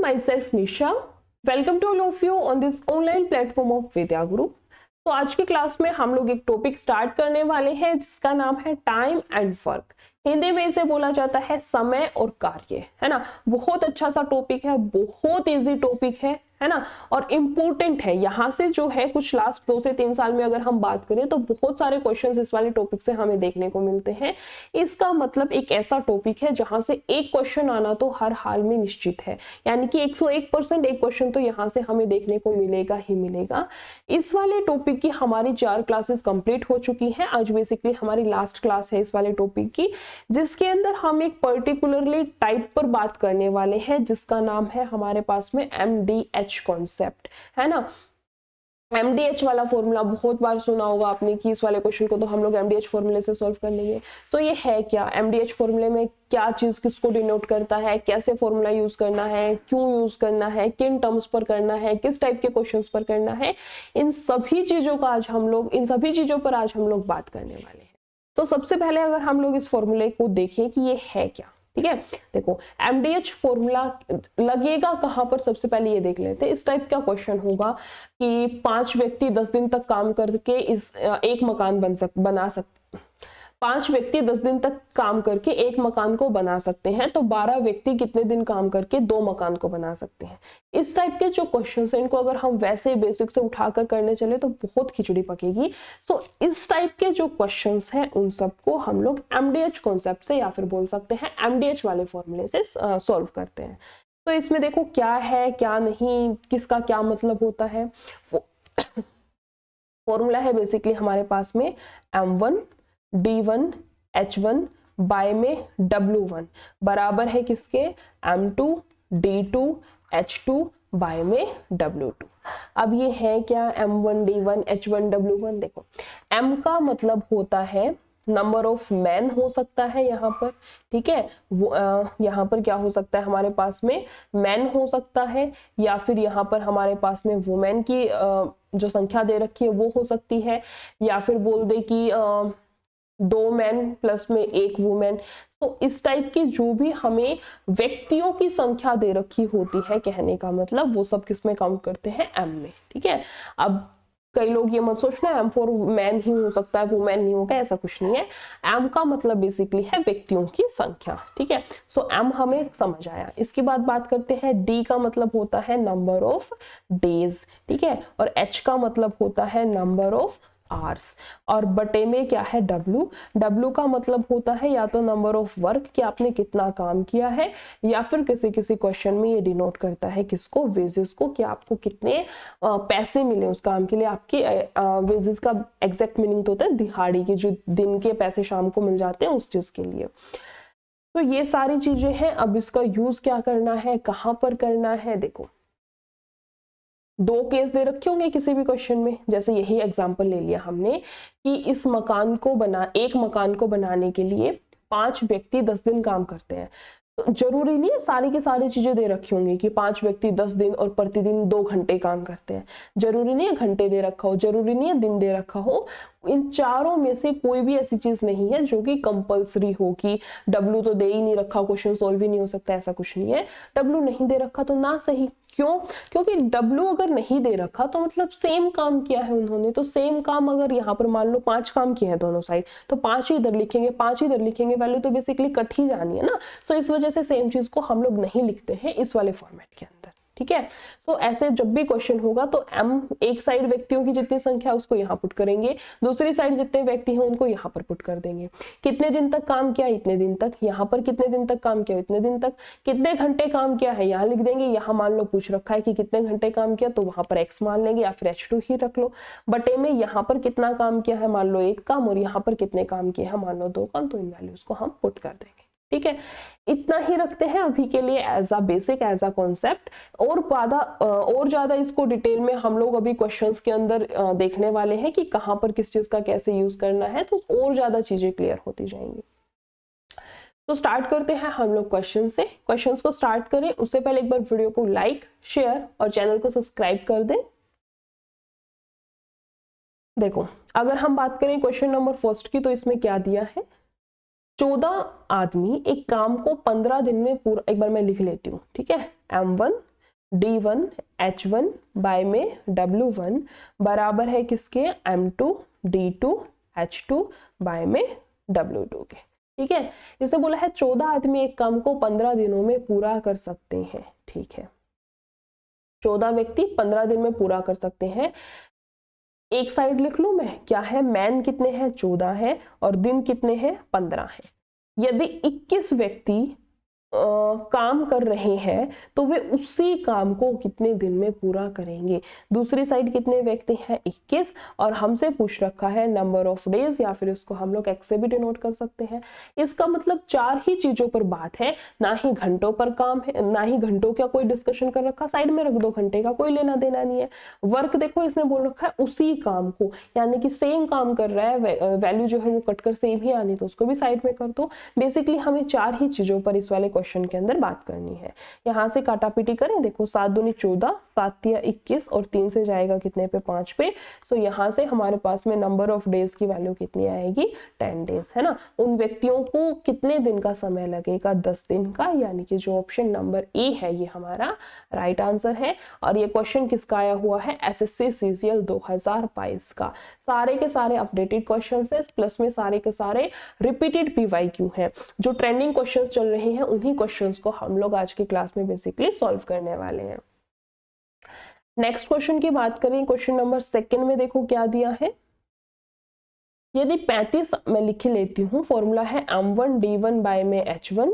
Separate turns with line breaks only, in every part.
myself Nisha. Welcome to all of you on this online platform of Vidya Group. तो आज की class में हम लोग एक टॉपिक स्टार्ट करने वाले हैं जिसका नाम है टाइम एंड वर्क। हिंदी में इसे बोला जाता है समय और कार्य, है ना। बहुत अच्छा सा टॉपिक है, बहुत इजी टॉपिक है ना, और इम्पोर्टेंट है। यहाँ से जो है कुछ लास्ट 2 से 3 साल में अगर हम बात करें तो बहुत सारे क्वेश्चंस इस वाले टॉपिक से हमें देखने को मिलते हैं। इसका मतलब एक ऐसा टॉपिक है जहां से एक क्वेश्चन आना तो हर हाल में निश्चित है, यानी कि 101% एक क्वेश्चन तो यहाँ से हमें देखने को मिलेगा ही मिलेगा। इस वाले टॉपिक की हमारी 4 क्लासेस कंप्लीट हो चुकी हैं। आज बेसिकली हमारी लास्ट क्लास है इस वाले टॉपिक की, जिसके अंदर हम एक पर्टिकुलरली टाइप पर बात करने वाले हैं जिसका नाम है हमारे पास में MDH कॉन्सेप्ट, है ना। MDH वाला फॉर्मूला बहुत बार सुना होगा आपने कि इस वाले क्वेश्चन को तो हम लोग MDH फॉर्मूले से सॉल्व कर लेंगे। सो ये है क्या, MDH फॉर्मूले में क्या चीज किसको डिनोट करता है, कैसे फॉर्मूला यूज करना है, क्यों यूज करना है, किन टर्म्स पर करना है, किस टाइप के क्वेश्चंस पर करना है, इन सभी चीजों पर आज हम लोग बात करने वाले हैं। तो सबसे पहले अगर हम लोग इस फॉर्मूले को देखें कि ये है क्या, ठीक है। देखो MDH फॉर्मूला लगेगा कहां पर, सबसे पहले ये देख लेते हैं। इस टाइप का क्वेश्चन होगा कि 5 व्यक्ति 10 दिन तक काम करके एक मकान बना सकते, 5 व्यक्ति 10 दिन तक काम करके एक मकान को बना सकते हैं, तो 12 व्यक्ति कितने दिन काम करके 2 मकान को बना सकते हैं। इस टाइप के जो क्वेश्चंस हैं इनको अगर हम वैसे बेसिक से उठाकर करने चले तो बहुत खिचड़ी पकेगी। सो इस टाइप के जो क्वेश्चंस हैं उन सबको हम लोग MDH कॉन्सेप्ट से या फिर बोल सकते हैं MDH वाले फॉर्मूले से सॉल्व करते हैं। तो इसमें देखो क्या है क्या नहीं, किसका क्या मतलब होता है। फॉर्मूला है बेसिकली हमारे पास में M1 D1 H1 बाय में W1 बराबर है किसके, M2 D2 H2 बाय में W2। अब ये है क्या M1 D1 H1 W1। देखो M का मतलब होता है नंबर ऑफ मैन हो सकता है यहाँ पर, ठीक है। वो यहाँ पर क्या हो सकता है हमारे पास में मैन हो सकता है, या फिर यहाँ पर हमारे पास में वुमेन की जो संख्या दे रखी है वो हो सकती है, या फिर बोल दे कि 2 मैन प्लस में 1 वुमेन। तो इस टाइप की जो भी हमें व्यक्तियों की संख्या दे रखी होती है, कहने का मतलब वो सब किस में काउंट करते हैं, M में, ठीक है। अब कई लोग ये मत सोचना M फॉर मैन ही हो सकता है, वुमेन नहीं होगा, ऐसा कुछ नहीं है। M का मतलब बेसिकली है व्यक्तियों की संख्या, ठीक है। सो M हमें समझ आया। इसके बाद बात करते हैं D का मतलब होता है नंबर ऑफ डेज, ठीक है, और H का मतलब होता है नंबर ऑफ आवर्स, और बटे में क्या है W का मतलब होता है या तो नंबर ऑफ वर्क कि आपने कितना काम किया है, या फिर किसी क्वेश्चन में ये डिनोट करता है किसको, वेजेस को, कि आपको कितने पैसे मिले उस काम के लिए। आपके वेजेस का एग्जैक्ट मीनिंग तो होता है दिहाड़ी की, जो दिन के पैसे शाम को मिल जाते हैं उस चीज के लिए। तो ये सारी चीजें हैं। अब इसका यूज क्या करना है, कहां पर करना है। देखो 2 केस दे रखे होंगे किसी भी क्वेश्चन में, जैसे यही एग्जांपल ले लिया हमने कि एक मकान को बनाने के लिए 5 व्यक्ति 10 दिन काम करते हैं। तो जरूरी नहीं है सारी की सारी चीजें दे रखी होंगी कि 5 व्यक्ति 10 दिन और प्रतिदिन 2 घंटे काम करते हैं। जरूरी नहीं है घंटे दे रखा हो, जरूरी नहीं है दिन दे रखा हो। इन चारों में से कोई भी ऐसी चीज नहीं है जो कि कंपलसरी हो कि W तो दे ही नहीं रखा, क्वेश्चन सॉल्व ही नहीं हो सकता, ऐसा कुछ नहीं है। W नहीं दे रखा तो ना सही, क्यों, क्योंकि W अगर नहीं दे रखा तो मतलब सेम काम किया है उन्होंने। तो सेम काम अगर यहाँ पर मान लो 5 काम किए हैं दोनों साइड, तो 5 ही इधर लिखेंगे 5 ही इधर लिखेंगे, वैल्यू तो बेसिकली कट ही जानी है ना। सो इस वजह से सेम चीज को हम लोग नहीं लिखते हैं इस वाले फॉर्मेट के अंदर, ठीक है। सो ऐसे जब भी क्वेश्चन होगा तो M एक साइड व्यक्तियों की जितनी संख्या उसको यहाँ पुट करेंगे, दूसरी साइड जितने व्यक्ति हैं उनको यहाँ पर पुट कर देंगे। कितने दिन तक काम किया, इतने दिन तक, यहाँ पर कितने दिन तक काम किया, इतने दिन तक, कितने घंटे काम किया है यहाँ लिख देंगे। यहाँ मान लो पूछ रखा है कि कितने घंटे काम किया, तो वहां पर X मान लेंगे या फिर H2 ही रख लो। बटे में यहाँ पर कितना काम किया है, मान लो 1 काम, और यहाँ पर कितने काम किए हैं, मान लो 2 काम, तो इन वैल्यूज को हम पुट कर देंगे, ठीक है। इतना ही रखते हैं अभी के लिए as a basic, as a concept. और ज्यादा इसको डिटेल में हम लोग अभी क्वेश्चंस के अंदर देखने वाले हैं कि कहां पर किस चीज का कैसे यूज करना है, तो और ज्यादा चीजें क्लियर होती जाएंगी। तो स्टार्ट करते हैं हम लोग क्वेश्चन से। क्वेश्चंस को स्टार्ट करें उससे पहले एक बार वीडियो को लाइक, शेयर और चैनल को सब्सक्राइब कर दें। देखो अगर हम बात करें क्वेश्चन नंबर फर्स्ट की, तो इसमें क्या दिया है, 14 आदमी एक काम को 15 दिन में पूरा, एक बार मैं लिख लेती हूँ, ठीक है। M1 D1 H1 बाय में W1 बराबर है किसके, M2 D2 H2 बाय में W2 के। ठीक है, इसे बोला है 14 आदमी एक काम को 15 दिनों में पूरा कर सकते हैं। ठीक है, 14 व्यक्ति 15 दिन में पूरा कर सकते हैं। एक साइड लिख लूं मैं, क्या है, मैन कितने हैं, 14 है, और दिन कितने हैं, 15 है। यदि 21 व्यक्ति काम कर रहे हैं तो वे उसी काम को कितने दिन में पूरा करेंगे। दूसरी साइड कितने व्यक्ति हैं, 21, और हमसे पूछ रखा है नंबर ऑफ डेज, या फिर इसको हम लोग एक्स से भी डिनोट कर सकते हैं। इसका मतलब 4 ही चीजों पर बात है, ना ही घंटों पर काम है, ना ही घंटों का कोई डिस्कशन कर रखा, साइड में रख दो, घंटे का कोई लेना देना नहीं है। वर्क देखो इसने बोल रखा है उसी काम को, यानी कि सेम काम कर रहा है, वैल्यू जो है वो कटकर सेम ही आनी, तो उसको भी साइड में कर दो। बेसिकली हमें 4 ही चीजों पर इस वाले क्वेश्चन के अंदर बात करनी है। यहाँ से काटापीटी करें, देखो 7 दूनी 14, 7 तिया 21, और 3 से जाएगा कितने पे, 5 पे। सो यहाँ से हमारे पास में नंबर ऑफ डेज की वैल्यू कितनी आएगी, 10 डेज, है ना। उन व्यक्तियों को कितने दिन का समय लगेगा, 10 दिन का, यानी कि जो ऑप्शन नंबर ए है ये हमारा राइट आंसर है। और ये क्वेश्चन किसका आया हुआ है, एसएससी सीजीएल 2022 का। सारे के सारे अपडेटेड क्वेश्चन है, प्लस में सारे के सारे रिपीटेड पीवाईक्यू है। जो ट्रेंडिंग क्वेश्चंस चल रहे हैं उन्हीं क्वेश्चंस को हम लोग आज की क्लास में बेसिकली सॉल्व करने वाले हैं। नेक्स्ट क्वेश्चन की बात करें, क्वेश्चन नंबर 2 में देखो क्या दिया है। यदि 35, मैं लिख लेती हूँ, फॉर्मूला है M1 D1 बाय में H1,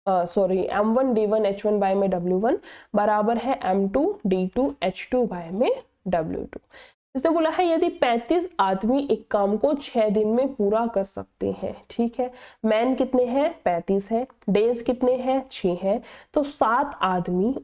M1 D1 H1 bye में W1 बराबर है M2 D2 H2 बाय में W2। इसने बोला है यदि 35 आदमी एक काम को 6 दिन में पूरा कर सकते हैं। ठीक है, मैन कितने हैं, 35 है, डेज कितने हैं, 6 है, तो 7 आदमी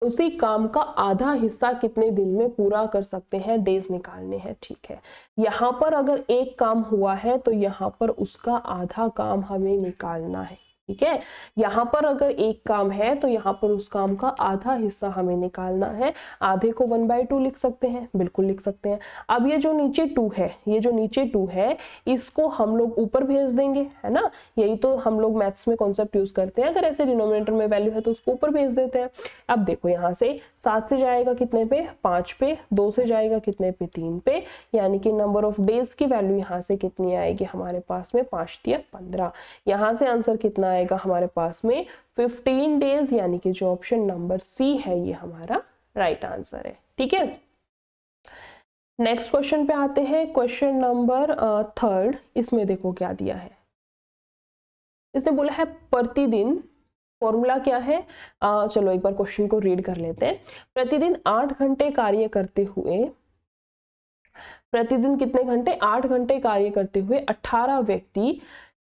उसी काम का आधा हिस्सा कितने दिन में पूरा कर सकते हैं, डेज निकालने हैं। ठीक है, यहाँ पर अगर एक काम हुआ है तो यहाँ पर उसका आधा काम हमें निकालना है। ठीक है, यहाँ पर अगर एक काम है तो यहाँ पर उस काम का आधा हिस्सा हमें निकालना है। आधे को 1/2 लिख सकते हैं, बिल्कुल लिख सकते हैं। अब ये जो नीचे 2 है, ये जो नीचे 2 है, इसको हम लोग ऊपर भेज देंगे, है ना। यही तो हम लोग मैथ्स में कॉन्सेप्ट यूज करते हैं, अगर ऐसे डिनोमिनेटर में वैल्यू है तो उसको ऊपर भेज देते हैं। अब देखो यहाँ से 7 से जाएगा कितने पे, 5 पे, 2 से जाएगा कितने पे, 3 पे, यानी कि नंबर ऑफ डेज की वैल्यू यहाँ से कितनी आएगी हमारे पास में, 5 तिया 15। यहाँ से आंसर कितना आएगा हमारे पास में, 15 डेज, यानी कि जो ऑप्शन नंबर सी है ये हमारा राइट आंसर है। ठीक है, नेक्स्ट क्वेश्चन पे आते हैं, क्वेश्चन नंबर 3। इसमें देखो क्या दिया है। इसने बोला है प्रतिदिन, फॉर्मूला क्या है, चलो एक बार क्वेश्चन को रीड कर लेते हैं। प्रतिदिन 8 घंटे कार्य करते हुए, प्रतिदिन कितने घंटे, 8 घंटे कार्य करते हुए 18 व्यक्ति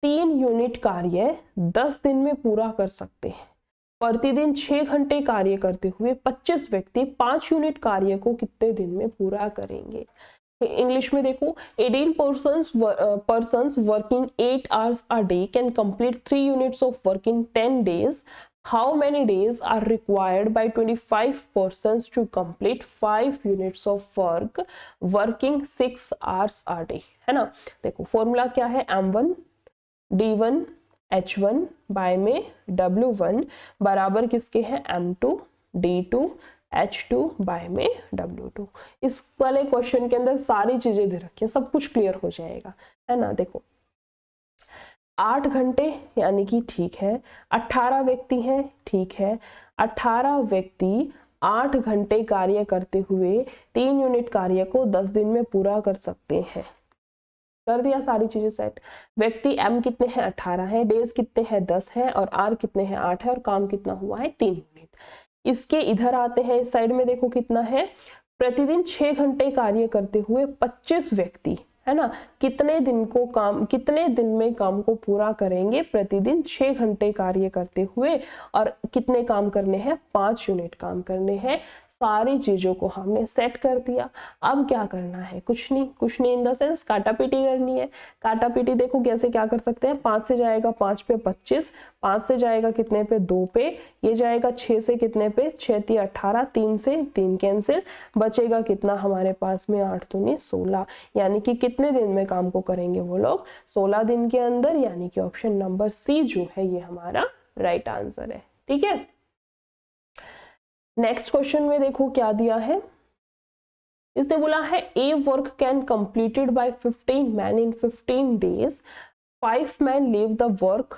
3 यूनिट कार्य 10 दिन में पूरा कर सकते हैं। प्रतिदिन 6 घंटे कार्य करते हुए 25 व्यक्ति 5 यूनिट कार्य को कितने दिन में पूरा करेंगे। इंग्लिश में देखो, 18 persons working 8 hours a day can complete 3 units of work in 10 days. How many days are required by 25 persons to complete 5 units of work working 6 hours a day, है ना। देखो फॉर्मूला क्या है, M1 D1 H1 बाय में W1 बराबर किसके हैं, M2 D2 H2 bye में W2। इस वाले क्वेश्चन के अंदर सारी चीजें दे रखी है, सब कुछ क्लियर हो जाएगा, है ना। देखो 8 घंटे यानी कि ठीक है, 18 व्यक्ति हैं, ठीक है, 18 व्यक्ति 8 घंटे कार्य करते हुए 3 यूनिट कार्य को 10 दिन में पूरा कर सकते हैं। कर दिया सारी चीजें सेट। व्यक्ति M कितने हैं, 18 है, डेज कितने हैं, 10 है, और R कितने हैं, 8 है, और काम कितना हुआ है, 3 यूनिट। इसके इधर आते हैं, इस साइड में देखो कितना है, प्रतिदिन 6 घंटे कार्य करते हुए 25 व्यक्ति, है ना, कितने दिन में काम को पूरा करेंगे। प्रतिदिन 6 घंटे कार्य करते हुए, और कितने काम करने हैं, 5 यूनिट काम करने हैं। सारी चीजों को हमने सेट कर दिया। अब क्या करना है, कुछ नहीं इन द सेंस काटापीटी करनी है। काटापीटी देखो कैसे क्या कर सकते हैं, 5 से जाएगा 5 पे 25, 5 से जाएगा कितने पे, 2 पे, ये जाएगा 6 से कितने पे, 6 तिया 18, 3 से 3 कैंसिल, बचेगा कितना हमारे पास में, 8 दूनी 16, यानी कि कितने दिन में काम को करेंगे वो लोग, 16 दिन के अंदर, यानी कि ऑप्शन नंबर सी जो है ये हमारा राइट आंसर है। ठीक है, नेक्स्ट क्वेश्चन में देखो क्या दिया है, इसने बोला है a work can completed by 15 man in 15 days, 5 man leave the work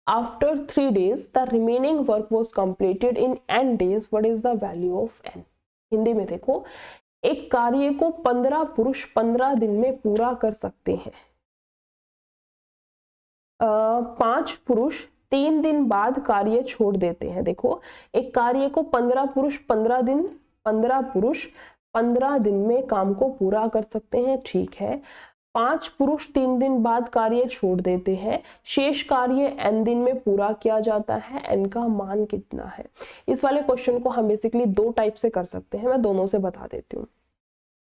after 3 days, the remaining work was completed in n days, what is the value of n। Hindi में देखो, एक कार्य को 15 पुरुष 15 दिन में पूरा कर सकते हैं, 5 पुरुष 3 दिन बाद कार्य छोड़ देते हैं। देखो, एक कार्य को 15 पुरुष 15 दिन में काम को पूरा कर सकते हैं, ठीक है। 5 पुरुष 3 दिन बाद कार्य छोड़ देते हैं, शेष कार्य n दिन में पूरा किया जाता है, n का मान कितना है। इस वाले क्वेश्चन को हम बेसिकली 2 टाइप से कर सकते हैं, मैं दोनों से बता देती हूँ।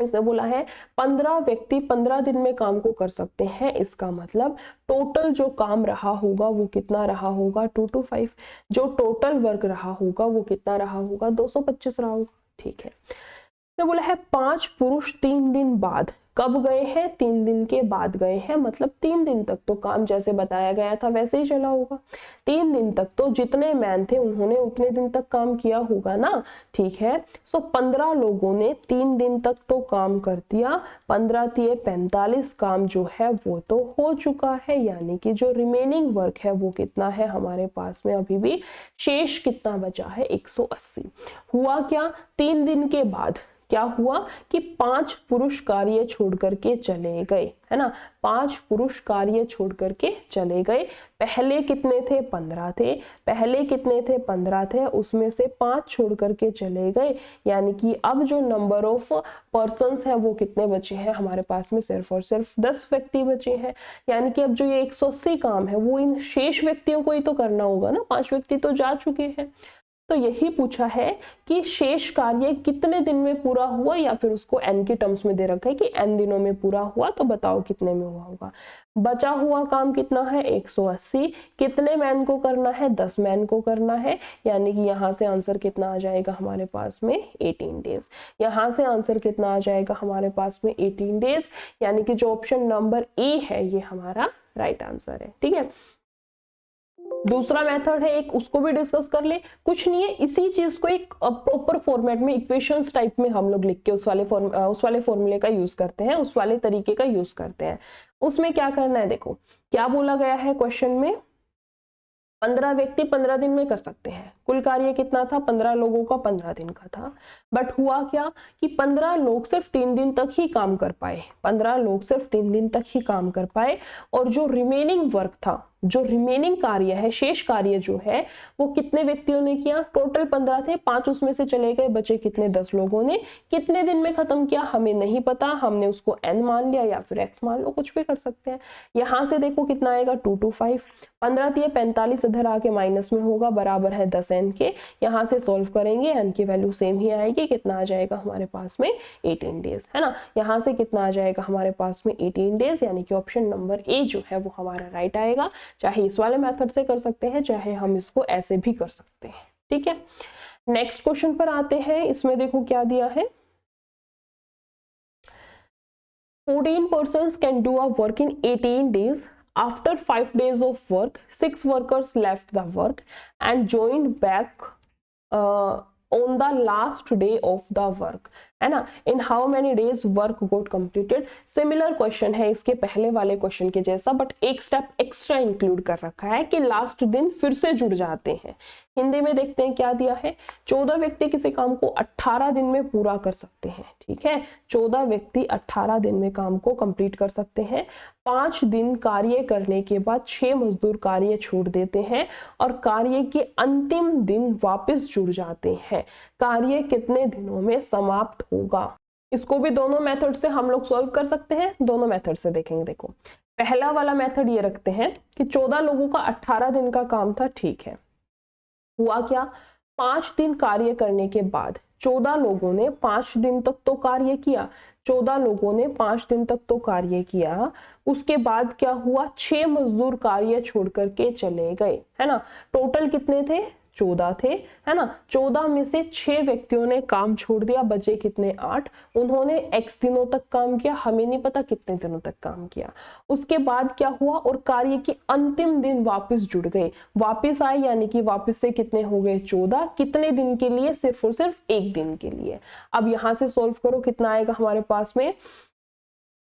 इसने बोला है 15 व्यक्ति 15 दिन में काम को कर सकते हैं, इसका मतलब टोटल जो काम रहा होगा वो कितना रहा होगा, 2 to 5। जो टोटल वर्क रहा होगा वो कितना रहा होगा, 225 रहा होगा, ठीक है। तो बोला है 5 पुरुष 3 दिन बाद, कब गए हैं, 3 दिन के बाद गए हैं, मतलब 3 दिन तक तो काम जैसे बताया गया था वैसे ही चला होगा। 3 दिन तक तो जितने मैन थे उन्होंने उतने दिन तक काम किया होगा ना, ठीक है। सो 15 लोगों ने 3 दिन तक तो काम कर दिया, 15 तिये 45 काम जो है वो तो हो चुका है, यानी कि जो रिमेनिंग वर्क है वो कितना है हमारे पास में, अभी भी शेष कितना बचा है, 180। हुआ क्या, 3 दिन के बाद क्या हुआ कि 5 पुरुष कार्य छोड़ करके चले गए, है ना। 5 पुरुष कार्य छोड़ करके चले गए, पहले कितने थे, 15 थे, पहले कितने थे, 15 थे, उसमें से 5 छोड़ करके चले गए, यानी कि अब जो नंबर ऑफ पर्सन्स है वो कितने बचे हैं हमारे पास में, सिर्फ और सिर्फ 10 व्यक्ति बचे हैं। यानी कि अब जो ये 180 काम है वो इन शेष व्यक्तियों को ही तो करना होगा ना, 5 व्यक्ति तो जा चुके हैं। तो यही पूछा है कि शेष कार्य कितने दिन में पूरा हुआ, या फिर उसको n के टर्म्स में दे रखा है कि n दिनों में पूरा हुआ, तो बताओ कितने में हुआ होगा। बचा हुआ काम कितना है, 180। कितने मैन को करना है, 10 मैन को करना है, यानी कि यहाँ से आंसर कितना आ जाएगा हमारे पास में, 18 डेज। यहाँ से आंसर कितना आ जाएगा हमारे पास में, 18 डेज, यानी कि जो ऑप्शन नंबर ए है ये हमारा राइट आंसर है, ठीक है। दूसरा मेथड है एक, उसको भी डिस्कस कर ले, कुछ नहीं है, इसी चीज को एक प्रॉपर फॉर्मेट में इक्वेशंस टाइप में हम लोग लिख के उस वाले फॉर्मूले का यूज करते हैं, उस वाले तरीके का यूज करते हैं। उसमें क्या करना है, देखो क्या बोला गया है क्वेश्चन में, 15 व्यक्ति 15 दिन में कर सकते हैं, कुल कार्य कितना था, 15 लोगों का 15 दिन का था। बट हुआ क्या कि 15 लोग सिर्फ 3 दिन तक ही काम कर पाए, 15 लोग सिर्फ 3 दिन तक ही काम कर पाए, और जो रिमेनिंग वर्क था, जो रिमेनिंग कार्य है, शेष कार्य जो है वो कितने व्यक्तियों ने किया, टोटल 15 थे, 5 उसमें से चले गए, बचे कितने, 10 लोगों ने। कितने दिन में खत्म किया हमें नहीं पता, हमने उसको n मान लिया या फिर x मान लो, कुछ भी कर सकते हैं। यहाँ से देखो कितना आएगा, 2 to 5, 15 तिये 45 इधर आके माइनस में होगा, बराबर है 10n के। यहाँ से सॉल्व करेंगे, n की वैल्यू सेम ही आएगी, कितना आ जाएगा हमारे पास में, 18 डेज, है ना। यहाँ से कितना आ जाएगा हमारे पास में, 18 डेज, यानी कि ऑप्शन नंबर ए जो है वो हमारा राइट आएगा। चाहे इस वाले मेथड से कर सकते हैं, चाहे हम इसको ऐसे भी कर सकते हैं, ठीक है। नेक्स्ट क्वेश्चन पर आते हैं, इसमें देखो क्या दिया है, 14 persons can do a work in 18 days. After 5 days of work, 6 workers left the work and joined back on the last day of the work, है ना। in how many days work got completed। Similar question है इसके पहले वाले question के जैसा, but एक step extra include कर रखा है कि लास्ट दिन फिर से जुड़ जाते हैं। हिंदी में देखते हैं क्या दिया है, 14 व्यक्ति किसी काम को 18 दिन में पूरा कर सकते हैं, ठीक है। 14 व्यक्ति 18 दिन में काम को कंप्लीट कर सकते हैं। 5 दिन कार्य करने के बाद 6 मजदूर कार्य छोड़ देते हैं और कार्य के अंतिम दिन वापस जुड़ जाते हैं। कार्य कितने दिनों में समाप्त होगा। इसको भी दोनों मेथड से हम लोग सॉल्व कर सकते हैं, दोनों मेथड से देखेंगे। देखो पहला वाला मेथड ये रखते हैं कि 14 लोगों का 18 दिन का काम था, ठीक है। हुआ क्या, 5 दिन कार्य करने के बाद 14 लोगों ने 5 दिन तक तो कार्य किया, 14 लोगों ने 5 दिन तक तो कार्य किया। उसके बाद क्या हुआ, 6 मजदूर कार्य छोड़ करके चले गए, है ना। टोटल कितने थे, 14 थे, है ना। 14 में से 6 व्यक्तियों ने काम छोड़ दिया, बचे कितने 8। उन्होंने x दिनों तक काम किया, हमें नहीं पता कितने दिनों तक काम किया। उसके बाद क्या हुआ, और कार्य के अंतिम दिन वापस जुड़ गए, वापस आए, यानी कि वापस से कितने हो गए 14। कितने दिन के लिए, सिर्फ और सिर्फ एक दिन के लिए। अब यहां से सोल्व करो, कितना आएगा हमारे पास में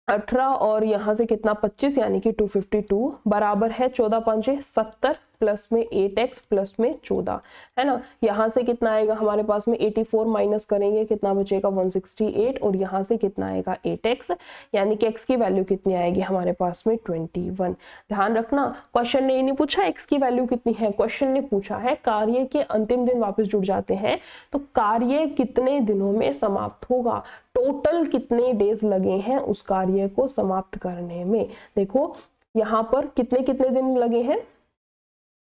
18 और यहां से कितना 25, यानी कि 252 बराबर है 14 5 70 प्लस में 8x प्लस में 14, है ना। यहाँ से कितना आएगा हमारे पास में 84 माइनस करेंगे, कितना बचेगा 168, और यहाँ से कितना आएगा 8x, यानी कि x की वैल्यू कितनी आएगी हमारे पास में 21। ध्यान रखना, क्वेश्चन ने नहीं पूछा x की वैल्यू कितनी है, क्वेश्चन ने पूछा है कार्य के अंतिम दिन वापस जुड़ जाते हैं तो कार्य कितने दिनों में समाप्त होगा, टोटल कितने डेज लगे हैं उस कार्य को समाप्त करने में। देखो यहाँ पर कितने कितने दिन लगे हैं,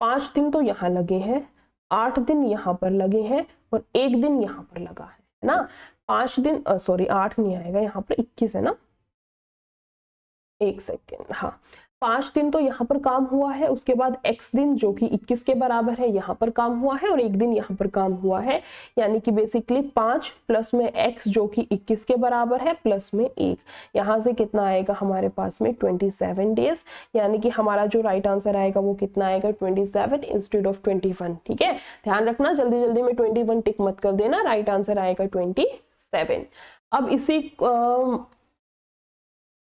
5 दिन तो यहाँ लगे हैं, 8 दिन यहाँ पर लगे हैं, और 1 दिन यहाँ पर लगा है ना। 5 दिन सॉरी 8 नहीं आएगा, यहाँ पर 21 है ना, 1 सेकेंड, हाँ 5 दिन तो यहाँ पर काम हुआ है, उसके बाद x दिन जो कि 21 के बराबर है यहाँ पर काम हुआ है, और 1 दिन यहाँ पर काम हुआ है, यानी कि बेसिकली 5 प्लस में x जो कि 21 के बराबर है प्लस में 1, यहाँ से कितना आएगा हमारे पास में 27 डेज, यानी कि हमारा जो राइट आंसर आएगा वो कितना आएगा 27 इंस्टेड ऑफ 21। ठीक है, ध्यान रखना, जल्दी जल्दी में 21 टिक मत कर देना, राइट आंसर आएगा 27। अब इसी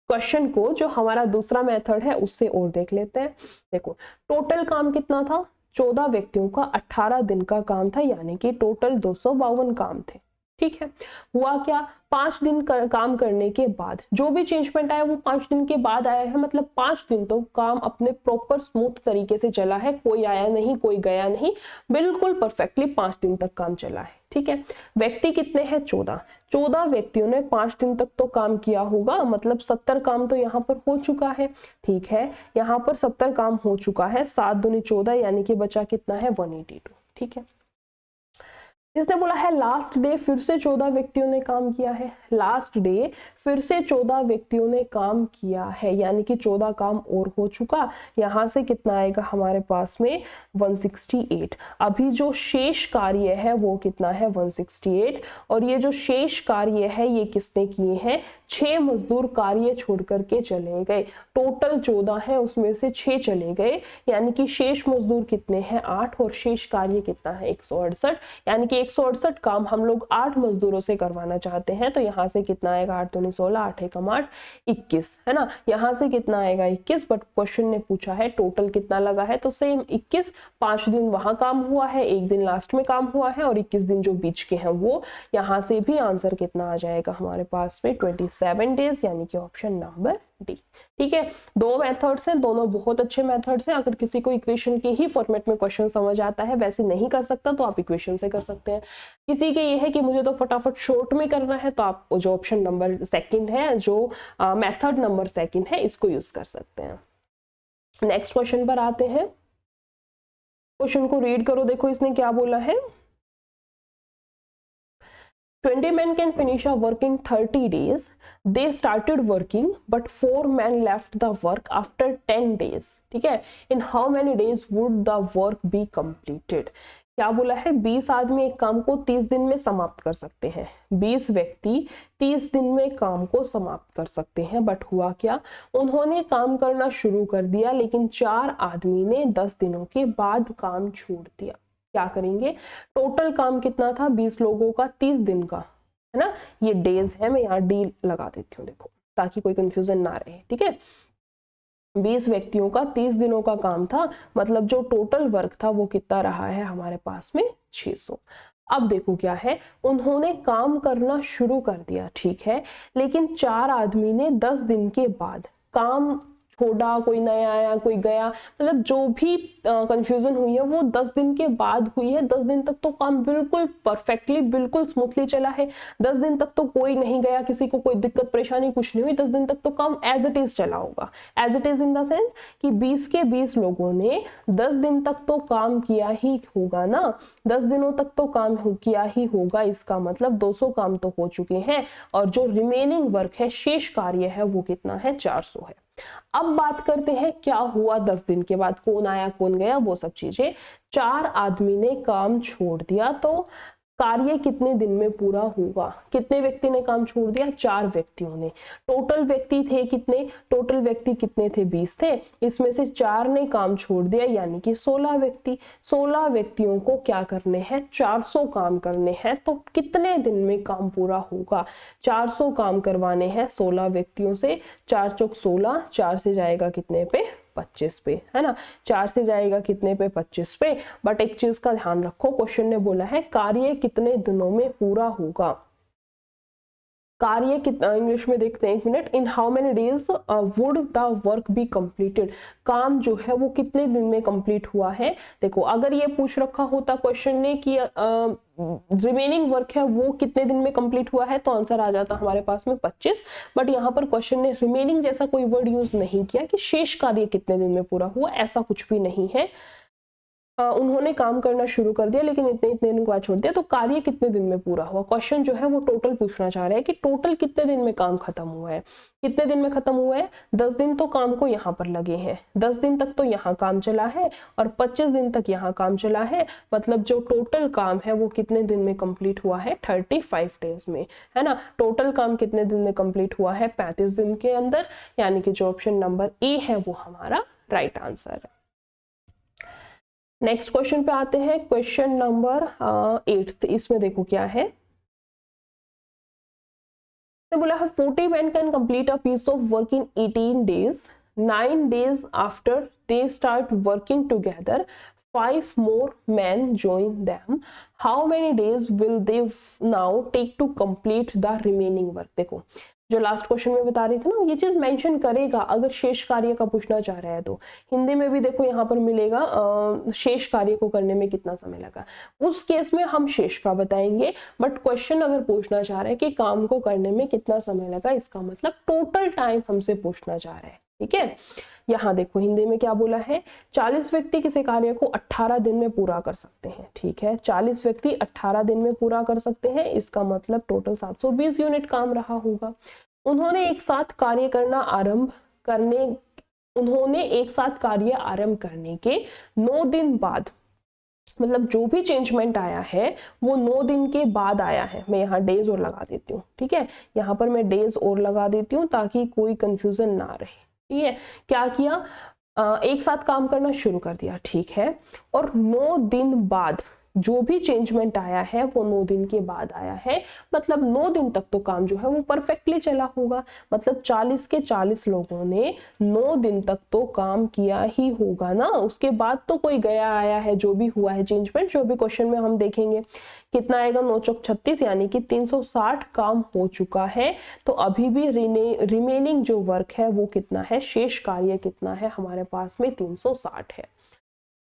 क्वेश्चन को जो हमारा दूसरा मेथड है उससे और देख लेते हैं। देखो टोटल काम कितना था, 14 व्यक्तियों का 18 दिन का काम था, यानी कि टोटल 252 काम थे। ठीक है, हुआ क्या, 5 दिन काम करने के बाद जो भी चेंजमेंट आया वो 5 दिन के बाद आया है, मतलब 5 दिन तो काम अपने प्रॉपर स्मूथ तरीके से चला है, कोई आया नहीं कोई गया नहीं, बिल्कुल परफेक्टली 5 दिन तक काम चला है। ठीक है, व्यक्ति कितने हैं 14 व्यक्तियों ने 5 दिन तक तो काम किया होगा, मतलब 70 काम तो यहाँ पर हो चुका है। ठीक है, यहाँ पर 70 काम हो चुका है, 7 दूनी 14, यानी कि बचा कितना है 182। ठीक है, इसने बोला है लास्ट डे फिर से 14 व्यक्तियों ने काम किया है, लास्ट डे फिर से 14 व्यक्तियों ने काम किया है, यानी कि 14 काम और हो चुका, यहां से कितना आएगा हमारे पास में 168। अभी जो शेष कार्य है वो कितना है 168, और ये जो शेष कार्य है ये किसने किए हैं, 6 मजदूर कार्य छोड़ करके चले गए, टोटल 14 है उसमें से 6 चले गए, यानी कि शेष मजदूर कितने हैं 8, और शेष कार्य कितना है 168, यानी कि 168 काम हम लोग 8 मजदूरों से करवाना चाहते हैं, तो यहाँ से कितना आएगा 8 दूनी 16, 8 एकम 8 21, है ना। यहाँ से कितना आएगा 21, बट क्वेश्चन ने पूछा है टोटल कितना लगा है, तो सेम 21, 5 दिन वहां काम हुआ है, 1 दिन लास्ट में काम हुआ है, और 21 दिन जो बीच के हैं वो, यहाँ से भी आंसर कितना आ जाएगा हमारे पास में 27 डेज, यानी कि ऑप्शन नंबर डी। ठीक है, 2 मेथड्स हैं, दोनों बहुत अच्छे मेथड्स हैं। अगर किसी को इक्वेशन के ही फॉर्मेट में क्वेश्चन समझ आता है, वैसे नहीं कर सकता तो आप इक्वेशन से कर सकते हैं। किसी के ये है कि मुझे तो फटाफट शॉर्ट में करना है, तो आप जो ऑप्शन नंबर सेकंड है, जो मेथड नंबर सेकंड है, इसको यूज कर सकते हैं। नेक्स्ट क्वेश्चन पर आते हैं, क्वेश्चन को रीड करो, देखो इसने क्या बोला है। 20 men can finish a work in 30 days. They started working, but 4 men left the work after 10 days. ठीक है, in how many days would the work be completed? क्या बोला है, 20 आदमी एक काम को 30 दिन में समाप्त कर सकते हैं, 20 व्यक्ति 30 दिन में काम को समाप्त कर सकते हैं, बट हुआ क्या, उन्होंने काम करना शुरू कर दिया, लेकिन 4 आदमी ने 10 दिनों के बाद काम छोड़ दिया। क्या करेंगे, टोटल काम कितना था 20 लोगों का 30 दिन का, है ना, ये डेज है, मैं यहाँ डी लगा देती हूँ देखो, ताकि कोई कंफ्यूजन ना रहे। ठीक है, 20 व्यक्तियों का 30 दिनों का काम था, मतलब जो टोटल वर्क था वो कितना रहा है हमारे पास में 600। अब देखो क्या है, उन्होंने काम करना शुरू कर दिया, ठीक है, लेकिन 4 आदमी ने 10 दिन के बाद काम छोड़ा, कोई नया आया कोई गया, मतलब जो भी कंफ्यूजन हुई है वो 10 दिन के बाद हुई है। 10 दिन तक तो काम बिल्कुल परफेक्टली बिल्कुल स्मूथली चला है, 10 दिन तक तो कोई नहीं गया, किसी को कोई दिक्कत परेशानी कुछ नहीं हुई, 10 दिन तक तो काम एज इट इज चला होगा। As it is in the sense कि 20 के 20 लोगों ने 10 दिन तक तो काम किया ही होगा ना, 10 दिनों तक तो काम किया ही होगा, इसका मतलब 200 काम तो हो चुके हैं, और जो रिमेनिंग वर्क है, शेष कार्य है, वो कितना है 400 है। अब बात करते हैं क्या हुआ 10 दिन के बाद, कौन आया कौन गया वो सब चीजें। 4 आदमी ने काम छोड़ दिया, तो कार्य कितने दिन में पूरा होगा। कितने व्यक्ति ने काम छोड़ दिया, 4 व्यक्तियों ने। टोटल व्यक्ति थे कितने, टोटल व्यक्ति कितने थे, 20 थे। इसमें से 4 ने काम छोड़ दिया यानी कि 16 व्यक्ति। 16 व्यक्तियों को क्या करने हैं, 400 काम करने हैं। तो कितने दिन में काम पूरा होगा, 400 काम करवाने हैं 16 व्यक्तियों से। 4 चौक 16, 4 से जाएगा कितने पे, 25 पे, है ना। 4 से जाएगा कितने पे, 25 पे। बट एक चीज का ध्यान रखो, क्वेश्चन ने बोला है कार्य कितने दिनों में पूरा होगा। कार्य कितना, इंग्लिश में देखते हैं, एक minute, in how many days would the work be completed. काम जो है वो कितने दिन में कंप्लीट हुआ है। देखो अगर ये पूछ रखा होता क्वेश्चन ने कि रिमेनिंग वर्क है वो कितने दिन में कंप्लीट हुआ है, तो आंसर आ जाता हमारे पास में 25। बट यहाँ पर क्वेश्चन ने रिमेनिंग जैसा कोई वर्ड यूज नहीं किया कि शेष कार्य कितने दिन में पूरा हुआ, ऐसा कुछ भी नहीं है। उन्होंने काम करना शुरू कर दिया लेकिन इतने इतने दिन के बाद छोड़ दिया। तो कार्य कितने दिन में पूरा हुआ, क्वेश्चन जो है वो टोटल पूछना चाह रहा है कि टोटल कितने दिन में काम खत्म हुआ है। कितने दिन में खत्म हुआ है, 10 दिन तो काम को यहाँ पर लगे हैं, 10 दिन तक तो यहाँ काम चला है और 25 दिन तक यहाँ काम चला है। मतलब जो टोटल काम है वो कितने दिन में कंप्लीट हुआ है, 35 डेज में, है ना। टोटल काम कितने दिन में कंप्लीट हुआ है, 35 दिन के अंदर, यानी कि जो ऑप्शन नंबर ए है वो हमारा राइट आंसर है। नेक्स्ट क्वेश्चन पे आते हैं, क्वेश्चन नंबर 8। इसमें देखो क्या है, तो बोला है 40 men can complete a piece of work in 18 days. 9 days after they start working together, 5 more men join them. How many days will they now take to complete the remaining work? देखो जो last question में बता रही थी ना, ये चीज mention करेगा अगर शेष कार्य का पूछना चाह रहा है तो। हिंदी में भी देखो यहाँ पर मिलेगा शेष कार्य को करने में कितना समय लगा, उस केस में हम शेष का बताएंगे। बट क्वेश्चन अगर पूछना चाह रहा है कि काम को करने में कितना समय लगा, इसका मतलब टोटल टाइम हमसे पूछना चाह रहा है, ठीक है। यहाँ देखो हिंदी में क्या बोला है, 40 व्यक्ति किसी कार्य को 18 दिन में पूरा कर सकते हैं, ठीक है। 40 व्यक्ति 18 दिन में पूरा कर सकते हैं, इसका मतलब टोटल 720 यूनिट काम रहा होगा। उन्होंने एक साथ कार्य आरंभ करने के 9 दिन बाद, मतलब जो भी चेंजमेंट आया है वो 9 दिन के बाद आया है। मैं यहाँ डेज और लगा देती हूँ, ठीक है। यहाँ पर मैं डेज और लगा देती हूँ ताकि कोई कंफ्यूजन ना रहे, ठीक है। क्या किया, एक साथ काम करना शुरू कर दिया, ठीक है। और 9 दिन बाद जो भी चेंजमेंट आया है वो 9 दिन के बाद आया है। मतलब 9 दिन तक तो काम जो है वो परफेक्टली चला होगा। मतलब 40 के 40 लोगों ने 9 दिन तक तो काम किया ही होगा ना, उसके बाद तो कोई गया आया है, जो भी हुआ है चेंजमेंट, जो भी क्वेश्चन में हम देखेंगे कितना आएगा, 9 चौक 36 यानी कि 360 काम हो चुका है। तो अभी भी रिमेनिंग जो वर्क है वो कितना है, शेष कार्य कितना है हमारे पास में, 360 है।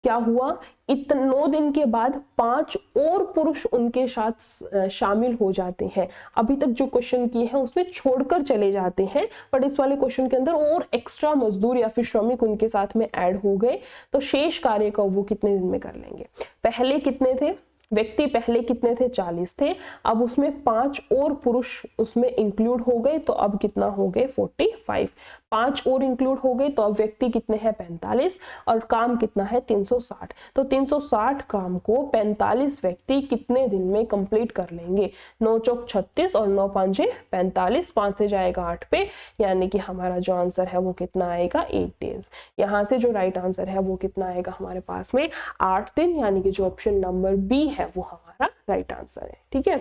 क्या हुआ, 9 दिन के बाद 5 और पुरुष उनके साथ शामिल हो जाते हैं। अभी तक जो क्वेश्चन किए हैं उसमें छोड़कर चले जाते हैं, बट इस वाले क्वेश्चन के अंदर और एक्स्ट्रा मजदूर या फिर श्रमिक उनके साथ में ऐड हो गए। तो शेष कार्य का वो कितने दिन में कर लेंगे। पहले कितने थे व्यक्ति, पहले कितने थे, 40 थे। अब उसमें 5 और पुरुष उसमें इंक्लूड हो गए, तो अब कितना हो गए, 45। 5 और इंक्लूड हो गए तो अब व्यक्ति कितने हैं, 45, और काम कितना है, 360। तो 360 काम को 45 व्यक्ति कितने दिन में कंप्लीट कर लेंगे। 9 चौक 36 और 9 पांचे 45, 5 से जाएगा 8 पे, यानी कि हमारा जो आंसर है वो कितना आएगा, 8 डेज। यहाँ से जो राइट आंसर है वो कितना आएगा हमारे पास में, 8 दिन, यानी कि जो ऑप्शन नंबर बी है वो हमारा राइट आंसर है, ठीक है।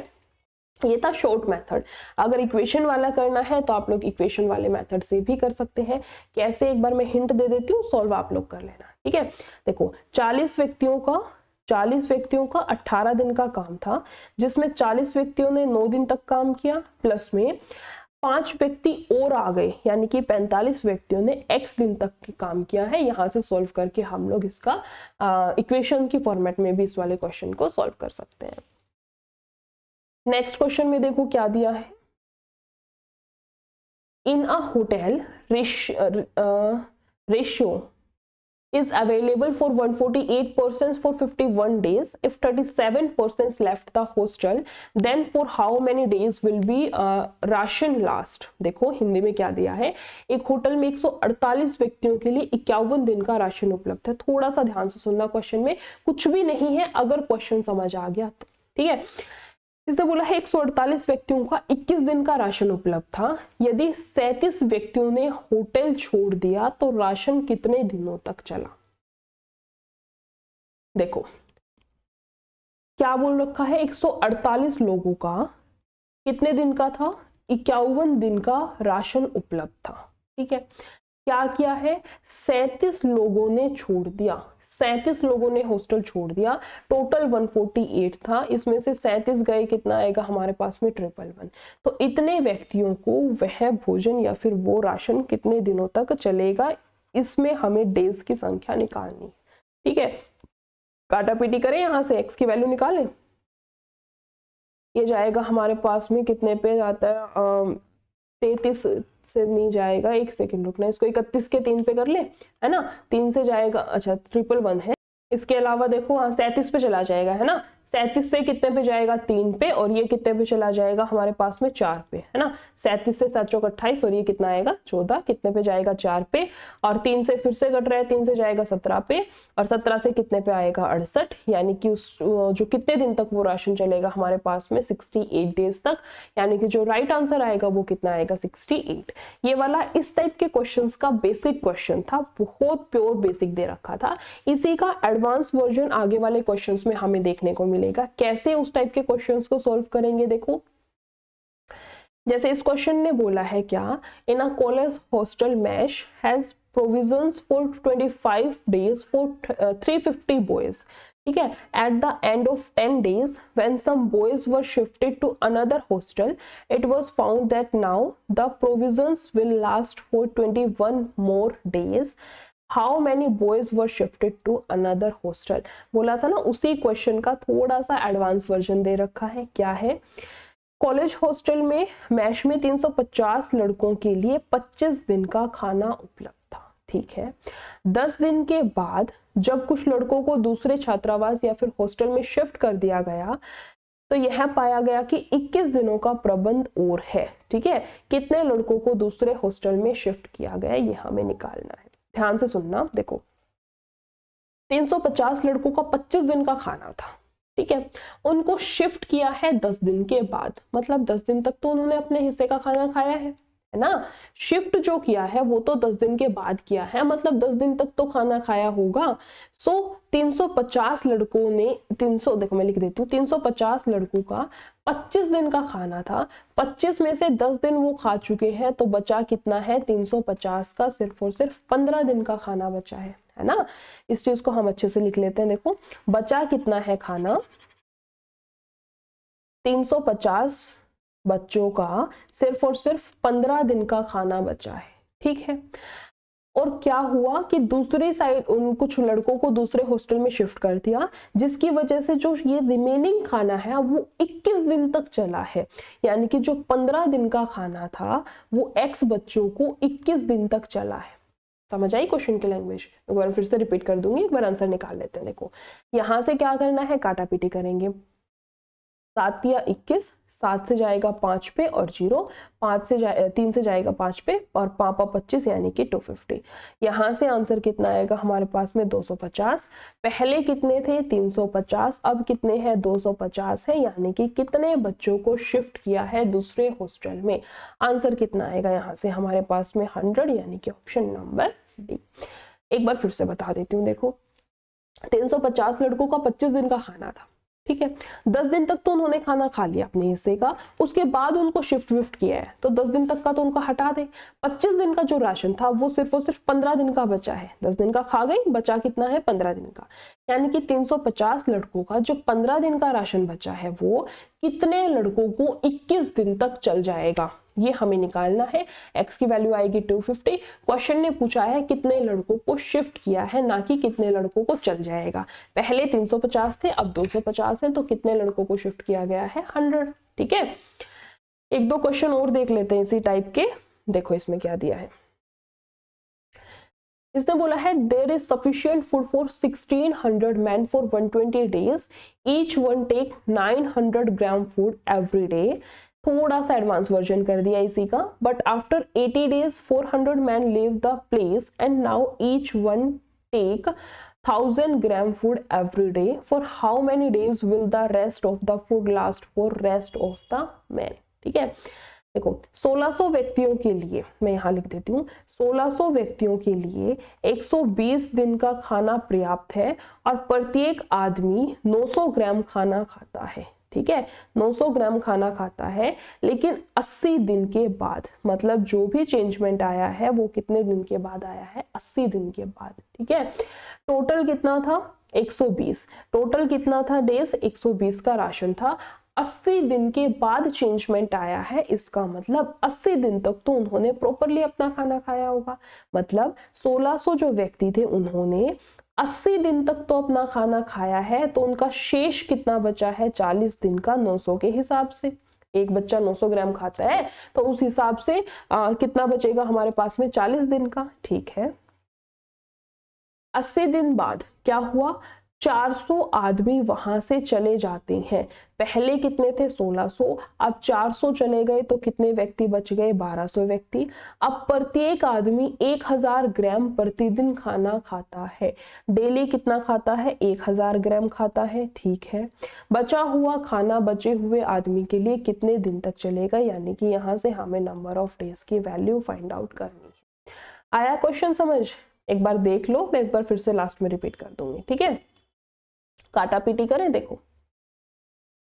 ये था शॉर्ट मेथड। अगर इक्वेशन वाला करना है तो आप लोग इक्वेशन वाले मेथड से भी कर सकते हैं। कैसे, एक बार मैं हिंट दे देती हूँ, सॉल्व आप लोग कर लेना, ठीक है। देखो 40 व्यक्तियों का 18 दिन का काम था, जिसमें 40 व्यक्तियों ने 9 दिन तक काम किया, प्लस में 5 व्यक्ति और आ गए, यानी कि 45 व्यक्तियों ने x दिन तक के काम किया है। यहां से सॉल्व करके हम लोग इसका इक्वेशन की फॉर्मेट में भी इस वाले क्वेश्चन को सॉल्व कर सकते हैं। नेक्स्ट क्वेश्चन में देखो क्या दिया है, in a hotel ratio is available for 148 persons for 51 days. If 37 persons left the hostel, then for how many days will be ration last? देखो हिंदी में क्या दिया है, एक होटल में 148 व्यक्तियों के लिए 51 दिन का राशन उपलब्ध है। थोड़ा सा ध्यान से सुनना, क्वेश्चन में कुछ भी नहीं है, अगर क्वेश्चन समझ आ गया तो ठीक है। इसने बोला है 148 व्यक्तियों का 21 दिन का राशन उपलब्ध था। यदि 37 व्यक्तियों ने होटल छोड़ दिया तो राशन कितने दिनों तक चला? देखो क्या बोल रखा है, 148 लोगों का कितने दिन का था, 51 दिन का राशन उपलब्ध था। ठीक है, क्या किया है, 37 लोगों ने छोड़ दिया, 37 लोगों ने हॉस्टल छोड़ दिया, टोटल 148 था, इसमें से 37 गए, कितना आएगा हमारे पास में 111। तो इतने व्यक्तियों को वह भोजन या फिर वो राशन कितने दिनों तक चलेगा, इसमें हमें डेज की संख्या निकालनी है। ठीक है, काटा पीटी करें, यहां से x की वैल्यू निकालें। ये जाएगा हमारे पास में कितने पे जाता है, 33 से नहीं जाएगा, एक सेकंड रुकना, इसको 31 के 3 पे कर ले, है ना, 3 से जाएगा, अच्छा 111 है। इसके अलावा देखो हाँ 37 पे चला जाएगा, है ना, 37 से कितने पे जाएगा, 3 पे, और ये कितने पे चला जाएगा हमारे पास में 4 पे, है ना, 37 से 7 चौक 28, और ये कितना आएगा 14, कितने पे जाएगा 4 पे, और 3 से फिर से कट रहा है, 3 से जाएगा 17 पे, और 17 से कितने पे आएगा 68, यानी कि उस जो कितने दिन तक वो राशन चलेगा हमारे पास में 68 डेज तक, यानी कि जो राइट आंसर आएगा वो कितना आएगा 68। ये वाला इस टाइप के क्वेश्चंस का बेसिक क्वेश्चन था, बहुत प्योर बेसिक दे रखा था। इसी का एडवांस वर्जन आगे वाले क्वेश्चंस में हमें देखने को मिलेगा। कैसे उस टाइप के क्वेश्चंस को सॉल्व करेंगे, देखो जैसे इस क्वेश्चन ने बोला है क्या, in a college hostel mess has provisions for 25 days for 350 boys. ठीक है, at the end of 10 days when some boys were shifted to another hostel, it was found that now the provisions will last for 21 more days. How many boys were shifted to another hostel. बोला था ना, उसी question का थोड़ा सा advance version दे रखा है। क्या है, कॉलेज हॉस्टल में मैश में 350 लड़कों के लिए 25 दिन का खाना उपलब्ध था। ठीक है, 10 दिन के बाद जब कुछ लड़कों को दूसरे छात्रावास या फिर हॉस्टल में शिफ्ट कर दिया गया तो यह पाया गया कि 21 दिनों का प्रबंध और है। ठीक है, कितने लड़कों को दूसरे हॉस्टल में शिफ्ट किया गया, यह हमें निकालना है। ध्यान से सुनना, देखो 350 लड़कों का 25 दिन का खाना था। ठीक है, उनको शिफ्ट किया है 10 दिन के बाद, मतलब 10 दिन तक तो उन्होंने अपने हिस्से का खाना खाया है ना। शिफ्ट जो किया है वो तो 10 दिन के बाद किया है, मतलब 10 दिन तक तो खाना खाया होगा। सो 350 लड़कों ने 300, देखो मैं लिख देती हूँ, 350 लड़कों का 25 दिन का खाना था, 25 में से 10 दिन वो खा चुके हैं, तो बचा कितना है, 350 का सिर्फ और सिर्फ 15 दिन का खाना बचा है ना। इस चीज को हम अच्छे से लिख लेते हैं। देखो बचा कितना है खाना, 350 बच्चों का सिर्फ और सिर्फ 15 दिन का खाना बचा है। ठीक है, और क्या हुआ कि दूसरी साइड उन कुछ लड़कों को दूसरे हॉस्टल में शिफ्ट कर दिया, जिसकी वजह से जो ये रिमेनिंग खाना है वो 21 दिन तक चला है, यानी कि जो 15 दिन का खाना था वो x बच्चों को 21 दिन तक चला है। समझ आई क्वेश्चन की लैंग्वेज? एक बार फिर से रिपीट कर दूंगी, एक बार आंसर निकाल लेते हैं। देखो यहां से क्या करना है, काटा पीटी करेंगे, 7 या 21, 7 से जाएगा 5 पे और 0, 3 से जाएगा 5 पे और 5 25, यानी कि 250। यहाँ से आंसर कितना आएगा हमारे पास में 250। पहले कितने थे 350, अब कितने हैं 250 है, यानी कि कितने बच्चों को शिफ्ट किया है दूसरे हॉस्टल में। आंसर कितना आएगा यहाँ से हमारे पास में 100, यानी कि ऑप्शन नंबर डी। एक बार फिर से बता देती हूँ, देखो 350 लड़कों का 25 दिन का खाना था। ठीक है, 10 दिन तक तो उन्होंने खाना खा लिया अपने हिस्से का, उसके बाद उनको शिफ्ट विफ्ट किया है, तो 10 दिन तक का तो उनका हटा दे। 25 दिन का जो राशन था वो सिर्फ और सिर्फ 15 दिन का बचा है। 10 दिन का खा गई, बचा कितना है 15 दिन का, यानी कि 350 लड़कों का जो 15 दिन का राशन बचा है वो कितने लड़कों को 21 दिन तक चल जाएगा, ये हमें निकालना है। x की वैल्यू आएगी 250। क्वेश्चन ने पूछा है कितने लड़कों को शिफ्ट किया है, ना कि कितने लड़कों को चल जाएगा। पहले 350 थे, अब 250 है, तो कितने लड़कों को शिफ्ट किया गया है 100। ठीक है, एक दो क्वेश्चन और देख लेते हैं इसी टाइप के। देखो इसमें क्या दिया है, इसने बोला है there is sufficient food for 1600 man for 120 days, each one take 900 gram food every day. थोड़ा सा एडवांस वर्जन कर दिया इसी का, but after 80 days 400 man leave the place and now each one take 1000 gram food every day. For how many days will the rest of the food last for rest of the man. ठीक है, देखो 1600 व्यक्तियों के लिए मैं यहाँ लिख देती हूँ, 1600 व्यक्तियों के लिए 120 दिन का खाना पर्याप्त है और प्रत्येक आदमी 900 ग्राम खाना खाता है। ठीक है, 900 ग्राम खाना खाता है, लेकिन 80 दिन के बाद, मतलब जो भी चेंजमेंट आया है वो कितने दिन के बाद आया है, 80 दिन के बाद। ठीक है, टोटल कितना था 120, टोटल कितना था डेज 120 का राशन था, 80 दिन के बाद चेंजमेंट आया है, इसका मतलब 80 दिन तक तो उन्होंने प्रॉपरली अपना खाना खाया होगा। मतलब 1600 जो व्यक्ति थे उन्होंने 80 दिन तक तो अपना खाना खाया है, तो उनका शेष कितना बचा है 40 दिन का 900 के हिसाब से। एक बच्चा 900 ग्राम खाता है तो उस हिसाब से कितना बचेगा हमारे पास में 40 दिन का। ठीक है, 80 दिन बाद क्या हुआ, 400 आदमी वहां से चले जाते हैं। पहले कितने थे 1600, अब 400 चले गए तो कितने व्यक्ति बच गए 1200 व्यक्ति। अब प्रत्येक आदमी 1000 ग्राम प्रतिदिन खाना खाता है, डेली कितना खाता है 1000 ग्राम खाता है। ठीक है, बचा हुआ खाना बचे हुए आदमी के लिए कितने दिन तक चलेगा, यानी कि यहाँ से हमें नंबर ऑफ डेज की वैल्यू फाइंड आउट करनी है। आया क्वेश्चन समझ, एक बार देख लो, मैं एक बार फिर से लास्ट में रिपीट कर दूंगी। ठीक है, काटा पीटी करें, देखो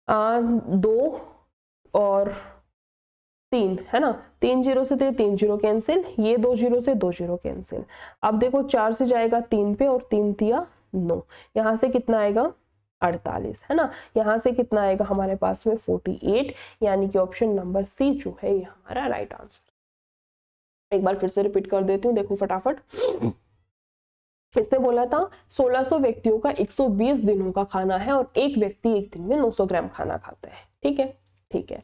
2 और 3 है ना, 3 जीरो से 3 जीरो कैंसिल, ये 2 जीरो से 2 जीरो कैंसिल। अब देखो 4 से जाएगा 3 पे और 3 दिया 9, यहाँ से कितना आएगा 48 है ना, यहाँ से कितना आएगा हमारे पास में 48, यानी कि ऑप्शन नंबर सी जो है ये हमारा राइट आंसर। एक बार फिर से रिपीट कर देती हूँ, देखो फटाफट। इसने बोला था 1600 व्यक्तियों का 120 दिनों का खाना है और एक व्यक्ति एक दिन में 900 ग्राम खाना खाता है। ठीक है, ठीक है,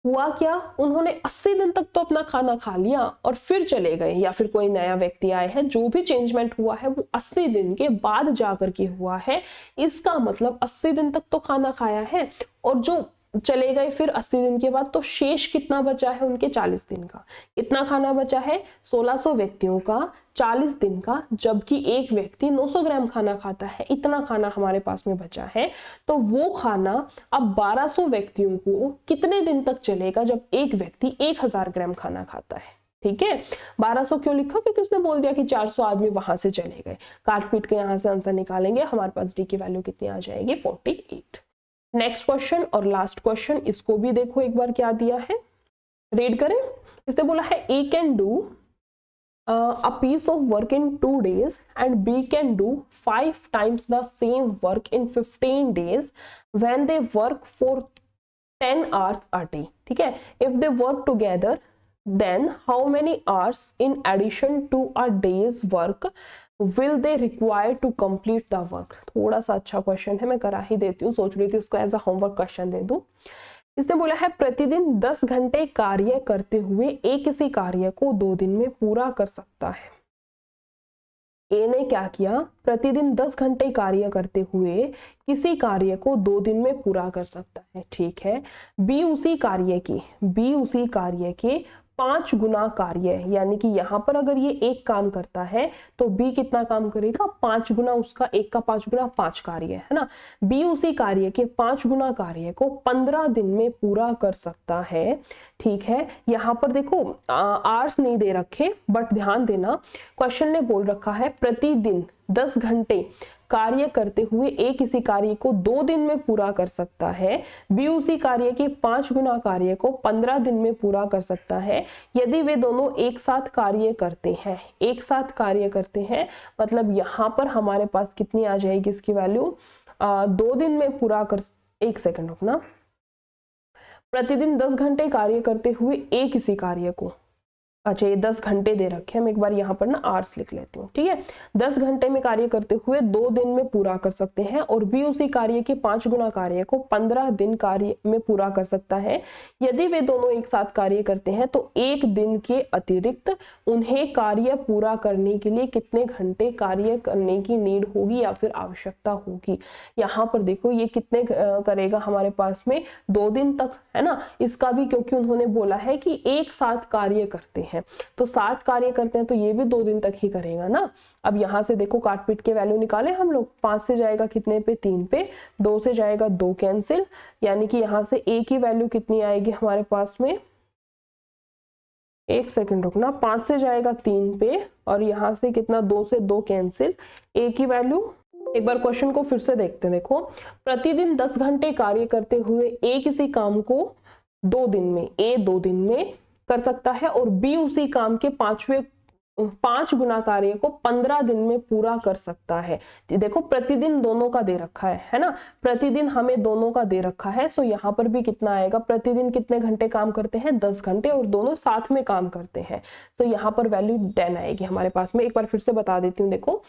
हुआ क्या, उन्होंने 80 दिन तक तो अपना खाना खा लिया और फिर चले गए, या फिर कोई नया व्यक्ति आया है, जो भी चेंजमेंट हुआ है वो 80 दिन के बाद जाकर के हुआ है। इसका मतलब 80 दिन तक तो खाना खाया है और जो चले गए फिर 80 दिन के बाद, तो शेष कितना बचा है उनके 40 दिन का। इतना खाना बचा है 1600 व्यक्तियों का 40 दिन का, जबकि एक व्यक्ति 900 ग्राम खाना खाता है, इतना खाना हमारे पास में बचा है। तो वो खाना अब 1200 व्यक्तियों को कितने दिन तक चलेगा, जब एक व्यक्ति 1000 ग्राम खाना खाता है। ठीक है, 1200 क्यों लिखा, क्योंकि उसने बोल दिया कि 400 आदमी वहां से चले गए। काट पीट के यहां से आंसर निकालेंगे, हमारे पास डी की वैल्यू कितनी आ जाएगी 48। नेक्स्ट क्वेश्चन और लास्ट क्वेश्चन, इसको भी देखो एक बार क्या दिया है, रीड करें। इसने बोला है A can do a piece of work in 2 days and B can do 5 times the same work in 15 days when they work for 10 hours a day. ठीक है, if they work together then how many hours in addition to a day's work will they require to complete the work? थोड़ा सा अच्छा question है, मैं करा ही देती हूँ, सोच रही थी उसको एज अ होमवर्क क्वेश्चन दे दूं। इसने बोला है प्रतिदिन 10 घंटे कार्य करते हुए ए किसी कार्य को 2 दिन में पूरा कर सकता है। ए ने क्या किया, प्रतिदिन 10 घंटे कार्य करते हुए किसी कार्य को 2 दिन में पूरा कर सकता है। ठीक है, बी उसी कार्य के 5 गुना कार्य, यानी कि यहां पर अगर ये एक काम करता है तो बी कितना काम करेगा 5 गुना उसका, एक का 5 गुना 5 कार्य है ना। बी उसी कार्य के 5 गुना कार्य को 15 दिन में पूरा कर सकता है। ठीक है, यहाँ पर देखो आवर्स नहीं दे रखे, बट ध्यान देना क्वेश्चन ने बोल रखा है प्रतिदिन 10 घंटे कार्य करते हुए ए किसी कार्य को 2 दिन में पूरा कर सकता है, बी उसी कार्य के 5 गुना कार्य को 15 दिन में पूरा कर सकता है यदि वे दोनों एक साथ कार्य करते हैं। मतलब यहाँ पर हमारे पास कितनी आ जाएगी इसकी वैल्यू, 2 दिन में पूरा कर, एक सेकंड रुकना, प्रतिदिन 10 घंटे कार्य करते हुए ए किसी कार्य को अच्छा, ये 10 घंटे दे रखे हैं, मैं एक बार यहाँ पर ना आवर्स लिख लेती हूँ, ठीक है। 10 घंटे में कार्य करते हुए 2 दिन में पूरा कर सकते हैं, और बी उसी कार्य के 5 गुना कार्य को 15 दिन कार्य में पूरा कर सकता है। यदि वे दोनों एक साथ कार्य करते हैं तो एक दिन के अतिरिक्त उन्हें कार्य पूरा करने के लिए कितने घंटे कार्य करने की नीड होगी या फिर आवश्यकता होगी। यहाँ पर देखो ये कितने करेगा हमारे पास में 2 दिन तक, है ना। इसका भी क्योंकि उन्होंने बोला है कि एक साथ कार्य करते हैं, तो साथ कार्य करते हैं तो ये भी 2 दिन तक ही करेगा ना। अब यहां से देखो काट पीट के वैल्यू निकाले हम लोग, 5 से जाएगा कितने पे, 3 पे, 2 से जाएगा 2 कैंसिल, यानी कि यहां से ए की वैल्यू कितनी आएगी हमारे पास में, एक सेकंड रुकना, 5 से जाएगा 3 पे, और यहां से कितना, 2 से 2 कैंसिल, ए की वैल्यू। एक बार क्वेश्चन को फिर से देखते हैं, देखो प्रतिदिन 10 घंटे कार्य करते हुए ए किसी काम को 2 दिन में, ए 2 दिन में कर सकता है, और बी उसी काम के 5 गुना कार्य को 15 दिन में पूरा कर सकता है। देखो प्रतिदिन दोनों का दे रखा है ना, प्रतिदिन हमें दोनों का दे रखा है। सो यहाँ पर भी कितना आएगा, प्रतिदिन कितने घंटे काम करते हैं, 10 घंटे, और दोनों साथ में काम करते हैं। सो यहाँ पर वैल्यू 10 आएगी हमारे पास में। एक बार फिर से बता देती हूँ, देखो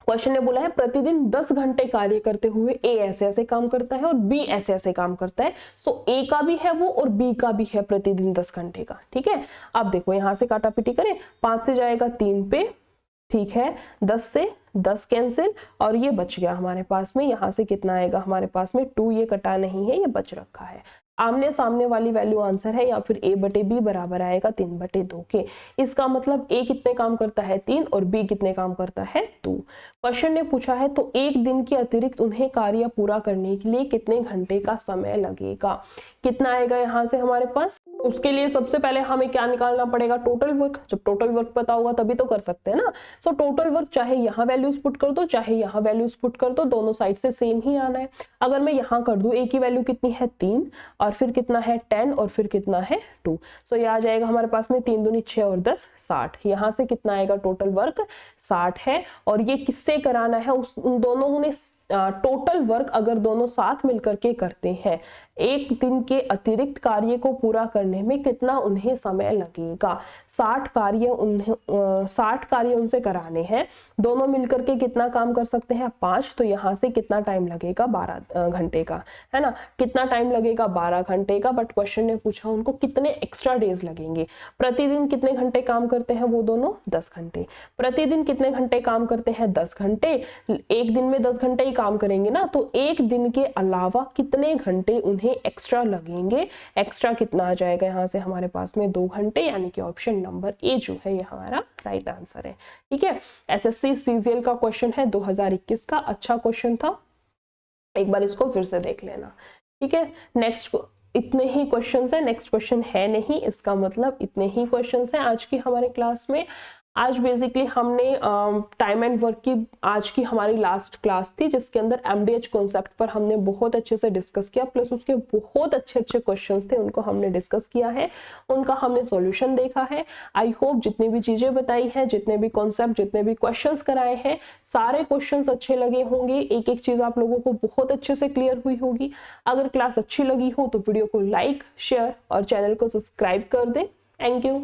क्वेश्चन ने बोला है प्रतिदिन 10 घंटे कार्य करते हुए ए ऐसे ऐसे काम करता है और बी ऐसे ऐसे काम करता है। सो ए का भी है वो और बी का भी है प्रतिदिन 10 घंटे का, ठीक है। अब देखो यहां से काटा पीटी करें, 5 से जाएगा 3 पे, ठीक है, 10 से 10 कैंसिल, और ये बच गया हमारे पास में। यहाँ से कितना आएगा हमारे पास में 2, ये कटा नहीं है, ये बच रखा है। आमने सामने वाली वैल्यू आंसर है, या फिर a बटे बी बराबर आएगा 3 बटे 2 के। इसका मतलब a कितने काम करता है, 3, और b कितने काम करता है, 2। क्वेश्चन ने पूछा है तो एक दिन के अतिरिक्त उन्हें कार्य पूरा करने के लिए कितने घंटे का समय लगेगा। कितना आएगा यहाँ से हमारे पास, उसके लिए सबसे पहले हमें क्या निकालना पड़ेगा, टोटल वर्क। जब टोटल वर्क पता होगा तभी तो कर सकते हैं ना। सो टोटल वर्क चाहे यहाँ वैल्यूज पुट कर दो चाहे यहाँ वैल्यूज पुट कर दो, दोनों साइड से सेम ही आना है। अगर मैं यहाँ कर दूं, ए की वैल्यू कितनी है 3, और फिर कितना है 10, और फिर कितना है 2। सो ये आ जाएगा हमारे पास में 3 दूनी 6 और 10 60। यहाँ से कितना आएगा, टोटल वर्क 60 है। और ये किससे कराना है, उन दोनों ने टोटल वर्क अगर दोनों साथ मिलकर के करते हैं, एक दिन के अतिरिक्त कार्य को पूरा करने में कितना उन्हें समय लगेगा। 60 कार्य उनसे कराने हैं, दोनों मिलकर के कितना काम कर सकते हैं, 5। तो यहाँ से कितना टाइम लगेगा, 12 घंटे का, है ना। कितना टाइम लगेगा, 12 घंटे का। बट क्वेश्चन ने पूछा उनको कितने एक्स्ट्रा डेज लगेंगे। प्रतिदिन कितने घंटे काम करते हैं वो दोनों, 10 घंटे। प्रतिदिन कितने घंटे काम करते हैं, 10 घंटे। एक दिन में 10 घंटे काम करेंगे ना, तो एक दिन के अलावा कितने घंटे उन्हें एक्स्ट्रा लगेंगे। एक्स्ट्रा कितना आ जाएगा यहाँ से हमारे पास में, 2 घंटे, यानी कि ऑप्शन नंबर ए जो है ये हमारा राइट आंसर है, ठीक है। एसएससी सीजीएल का क्वेश्चन है 2021 का, अच्छा क्वेश्चन था, एक बार इसको फिर से देख लेना, ठीक है। नेक्स्ट इतने ही क्वेश्चंस है, नेक्स्ट क्वेश्चन है नहीं, इसका मतलब इतने ही क्वेश्चंस हैं आज की हमारे क्लास में। आज बेसिकली हमने टाइम एंड वर्क की आज की हमारी लास्ट क्लास थी, जिसके अंदर एमडीएच कॉन्सेप्ट पर हमने बहुत अच्छे से डिस्कस किया, प्लस उसके बहुत अच्छे अच्छे क्वेश्चंस थे, उनको हमने डिस्कस किया है, उनका हमने सॉल्यूशन देखा है। आई होप जितनी भी चीजें बताई हैं, जितने भी कॉन्सेप्ट, जितने भी क्वेश्चंस कराए हैं, सारे क्वेश्चंस अच्छे लगे होंगे। एक एक चीज आप लोगों को बहुत अच्छे से क्लियर हुई होगी। अगर क्लास अच्छी लगी हो तो वीडियो को लाइक, शेयर और चैनल को सब्सक्राइब कर दें। Thank you.